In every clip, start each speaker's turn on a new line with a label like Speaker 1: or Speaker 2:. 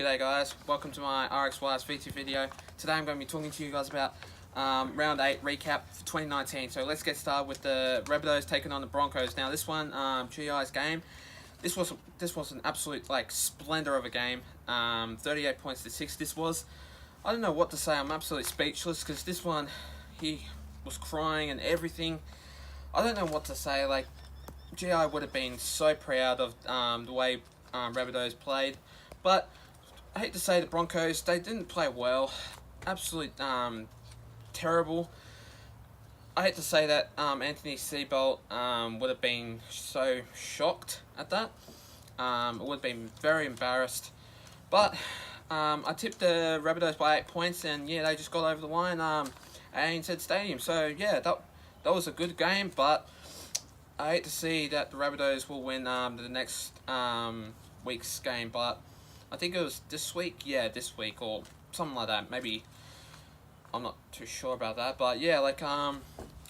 Speaker 1: G'day guys, welcome to my Rxys VT video. Today I'm going to be talking to you guys about round 8 recap for 2019. So let's get started with the Rabbitohs taking on the Broncos. Now this one, GI's game, this was an absolute splendor of a game. 38 points to 6. This was, I don't know what to say. I'm absolutely speechless because this one, he was crying and everything. I don't know what to say. GI would have been so proud of the way Rabbitohs played, but I hate to say the Broncos, they didn't play well. Absolute terrible. I hate to say that Anthony Seabolt would have been so shocked at that. It would have been very embarrassed. But I tipped the Rabbitohs by 8 points, and yeah, they just got over the line at ANZ Stadium. So yeah, that was a good game, but I hate to see that the Rabbitohs will win the next week's game, but I think it was this week. Yeah, this week or something like that. Maybe, I'm not too sure about that, but yeah,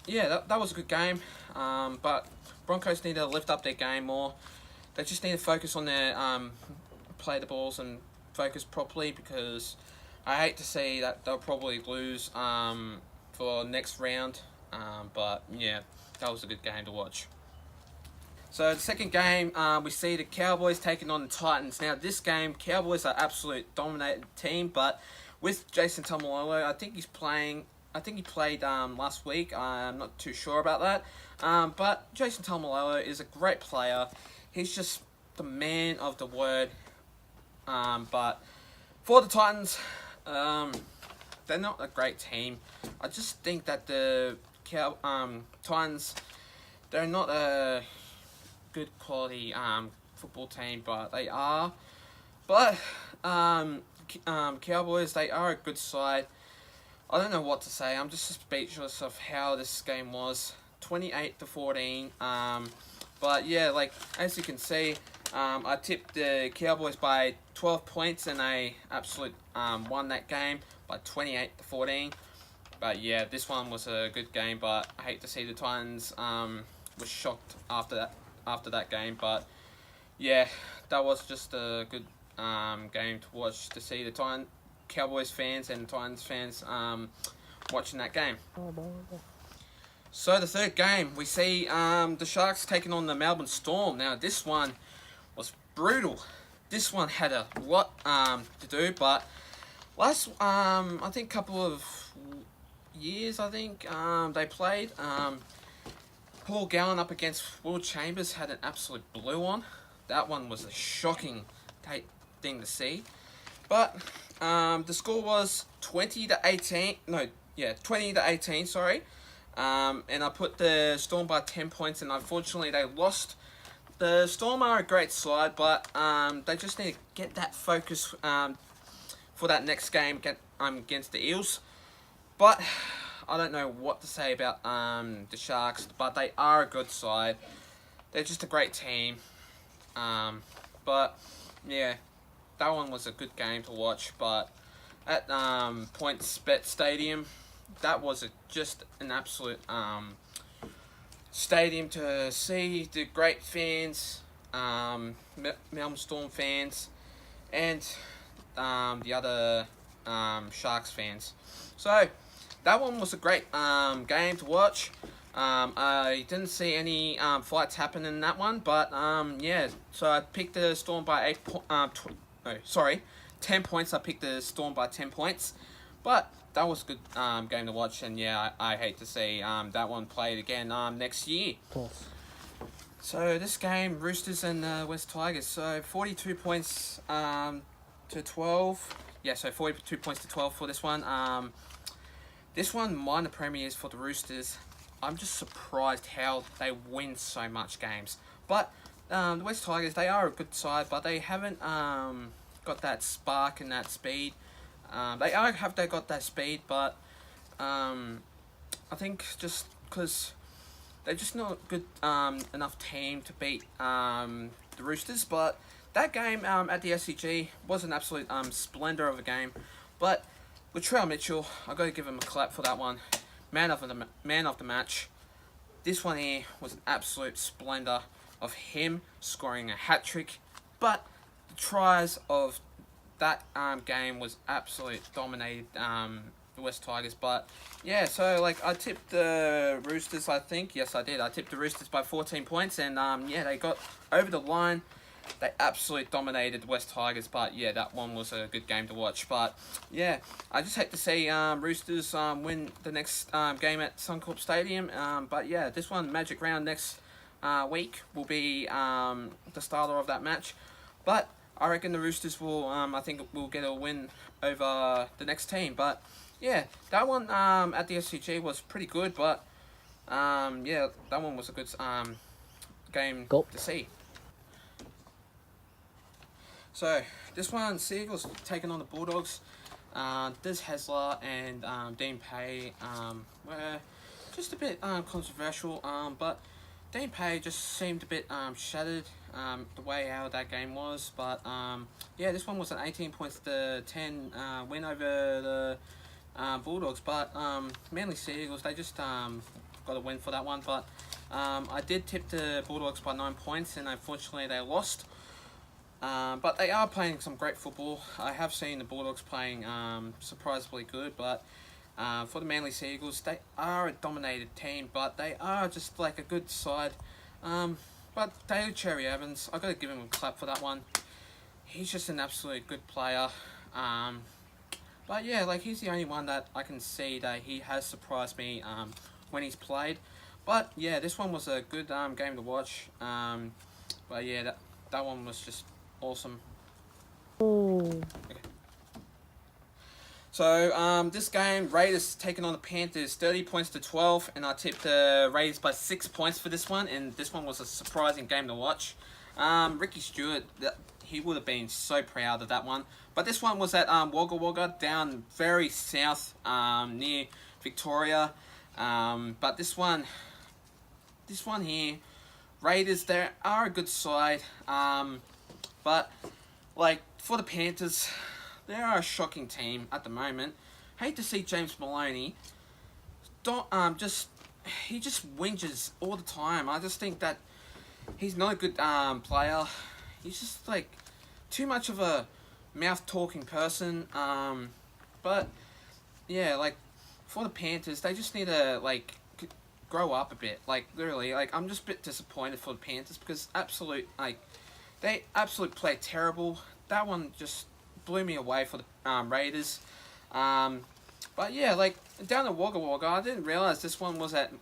Speaker 1: yeah, that was a good game. But Broncos need to lift up their game more. They just need to focus on their play the balls and focus properly, because I hate to see that they'll probably lose for next round. But yeah, that was a good game to watch. So the second game, we see the Cowboys taking on the Titans. Now this game, Cowboys are absolute dominated team, but with Jason Taumalolo, I think he played last week. I'm not too sure about that. But Jason Taumalolo is a great player. He's just the man of the word. But for the Titans, they're not a great team. I just think that the Titans, they're not a good quality football team, but they are. But Cowboys, they are a good side. I don't know what to say. I'm just speechless of how this game was. 28-14. But yeah, as you can see, I tipped the Cowboys by 12 points, and they absolutely won that game by 28-14. But yeah, this one was a good game, but I hate to see the Titans was shocked after that game. But yeah, that was just a good game to watch, to see the Cowboys fans and Titans fans watching that game. So the third game, we see the Sharks taking on the Melbourne Storm. Now this one was brutal. This one had a lot to do, but last I think couple of years, they played. Paul Gallen up against Will Chambers had an absolute blue on. That one was a shocking thing to see. But the score was 20-18. No, yeah, 20-18. Sorry. And I put the Storm by 10 points, and unfortunately they lost. The Storm are a great side, but they just need to get that focus for that next game against the Eels. But I don't know what to say about the Sharks, but they are a good side. They're just a great team. But yeah, that one was a good game to watch. But at PointsBet Stadium, that was just an absolute stadium to see the great fans, Melbourne Storm fans, and the other Sharks fans. So that one was a great game to watch. I didn't see any fights happen in that one, but yeah. So I picked the Storm by 10 points. I picked the Storm by 10 points, but that was a good game to watch. And yeah, I hate to see that one played again next year. So this game, Roosters and West Tigers. So 42 points to 12. Yeah, so 42 points to 12 for this one. This one, minor premiers for the Roosters. I'm just surprised how they win so much games. But the West Tigers, they are a good side, but they haven't got that spark and that speed. They got that speed, but I think just because they're just not good enough team to beat the Roosters. But that game at the SCG was an absolute splendor of a game. But Latrell Mitchell, I got to give him a clap for that one. Man of the match. This one here was an absolute splendor of him scoring a hat trick. But the tries of that game was absolutely dominated the West Tigers. But yeah, so like I tipped the Roosters, I think. Yes, I did. I tipped the Roosters by 14 points, and yeah, they got over the line. They absolutely dominated the West Tigers, but yeah, that one was a good game to watch. But yeah, I just hate to see Roosters win the next game at Suncorp Stadium. But yeah, this one, Magic Round next week, will be the starter of that match. But I reckon the Roosters will, I think will get a win over the next team. But yeah, that one at the SCG was pretty good. But yeah, that one was a good game to see. So, this one, Seagulls taking on the Bulldogs. Des Hasler and Dean Pay were just a bit controversial, but Dean Pay just seemed a bit shattered the way how that game was. But yeah, this one was an 18 points to 10 win over the Bulldogs. But Manly Seagulls, they just got a win for that one. But I did tip the Bulldogs by 9 points, and unfortunately they lost. But they are playing some great football. I have seen the Bulldogs playing surprisingly good, but for the Manly Seagulls, they are a dominated team, but they are just like a good side. But David Cherry Evans, I've got to give him a clap for that one. He's just an absolute good player. But yeah, like he's the only one that I can see that he has surprised me when he's played. But yeah, this one was a good game to watch. But yeah, that one was just awesome. Okay. So this game, Raiders taking on the Panthers, 30 points to 12, and I tipped the Raiders by 6 points for this one, and this one was a surprising game to watch. Ricky Stewart, he would have been so proud of that one. But this one was at Wagga Wagga, down very south near Victoria. But this one here, Raiders, they are a good side. But like for the Panthers, they are a shocking team at the moment. Hate to see James Maloney. He just whinges all the time. I just think that he's not a good player. He's just like too much of a mouth talking person. But yeah, like for the Panthers, they just need to like grow up a bit. Like literally, like I'm just a bit disappointed for the Panthers because they absolutely play terrible. That one just blew me away for the Raiders. But yeah, like down at Wagga Wagga, I didn't realise this one was at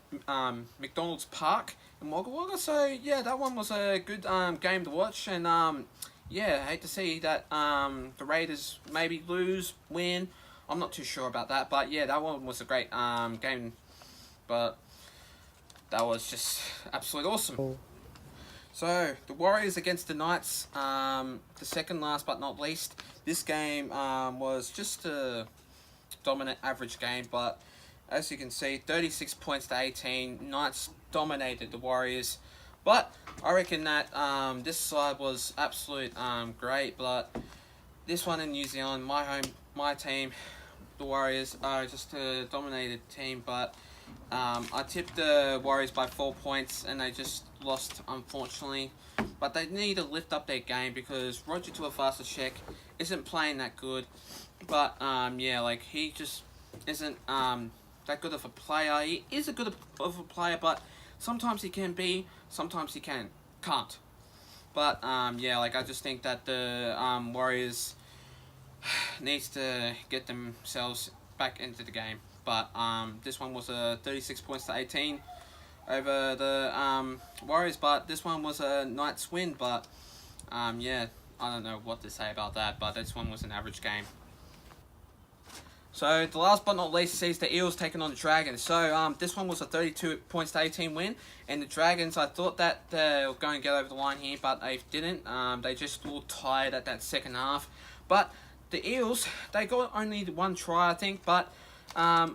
Speaker 1: McDonald's Park in Wagga Wagga. So yeah, that one was a good game to watch. And yeah, I hate to see that the Raiders maybe lose, win. I'm not too sure about that. But yeah, that one was a great game. But that was just absolutely awesome. So, the Warriors against the Knights, the second last but not least. This game was just a dominant average game, but as you can see, 36 points to 18. Knights dominated the Warriors. But I reckon that this side was absolute great, but this one in New Zealand, my team, the Warriors, are just a dominated team, but I tipped the Warriors by 4 points and they just lost, unfortunately. But they need to lift up their game because Roger Tuivasa-Sheck isn't playing that good. But yeah, like he just isn't that good of a player. He is a good of a player, but sometimes he can be, sometimes he can't. But yeah, like I just think that the Warriors needs to get themselves back into the game. But this one was a 36 points to 18 over the Warriors. But this one was a Knights win. But yeah, I don't know what to say about that. But this one was an average game. So the last but not least sees the Eels taking on the Dragons. So this one was a 32 points to 18 win. And the Dragons, I thought that they were going to get over the line here, but they didn't. They just looked tired at that second half. But the Eels, they got only one try, I think. But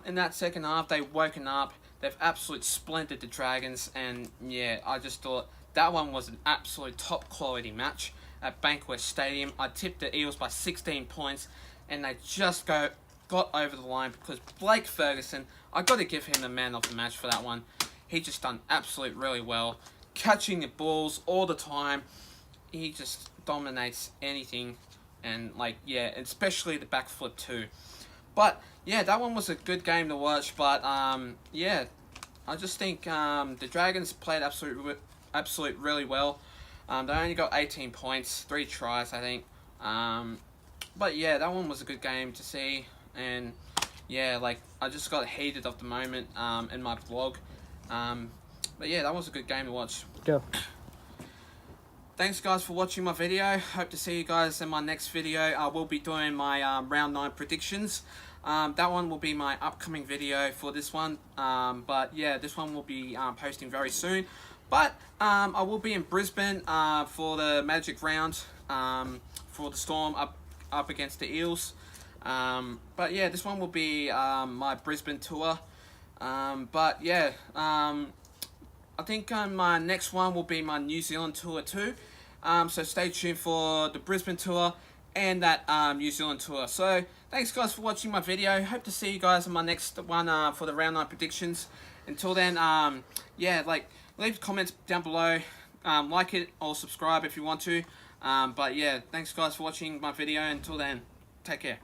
Speaker 1: in that second half, they've woken up. They've absolutely splintered the Dragons. And yeah, I just thought that one was an absolute top quality match at Bankwest Stadium. I tipped the Eels by 16 points. And they just got over the line because Blake Ferguson, I got to give him the man of the match for that one. He just done absolutely really well. Catching the balls all the time. He just dominates anything. and like, yeah, especially the backflip too. But yeah, that one was a good game to watch. But yeah, I just think the Dragons played absolute really well. They only got 18 points, 3 tries, I think. But yeah, that one was a good game to see. And yeah, like, I just got heated of the moment in my vlog. But yeah, that was a good game to watch.
Speaker 2: Yeah.
Speaker 1: Thanks guys for watching my video. Hope to see you guys in my next video. I will be doing my round 9 predictions. That one will be my upcoming video for this one. But yeah, this one will be posting very soon. But I will be in Brisbane for the Magic round for the Storm up against the Eels. But yeah, this one will be my Brisbane tour. But yeah, I think my next one will be my New Zealand tour too. So stay tuned for the Brisbane tour and that New Zealand tour. So thanks guys for watching my video. Hope to see you guys in my next one for the round 9 predictions. Until then, yeah, like, leave comments down below. Like it or subscribe if you want to. But yeah, thanks guys for watching my video. Until then, take care.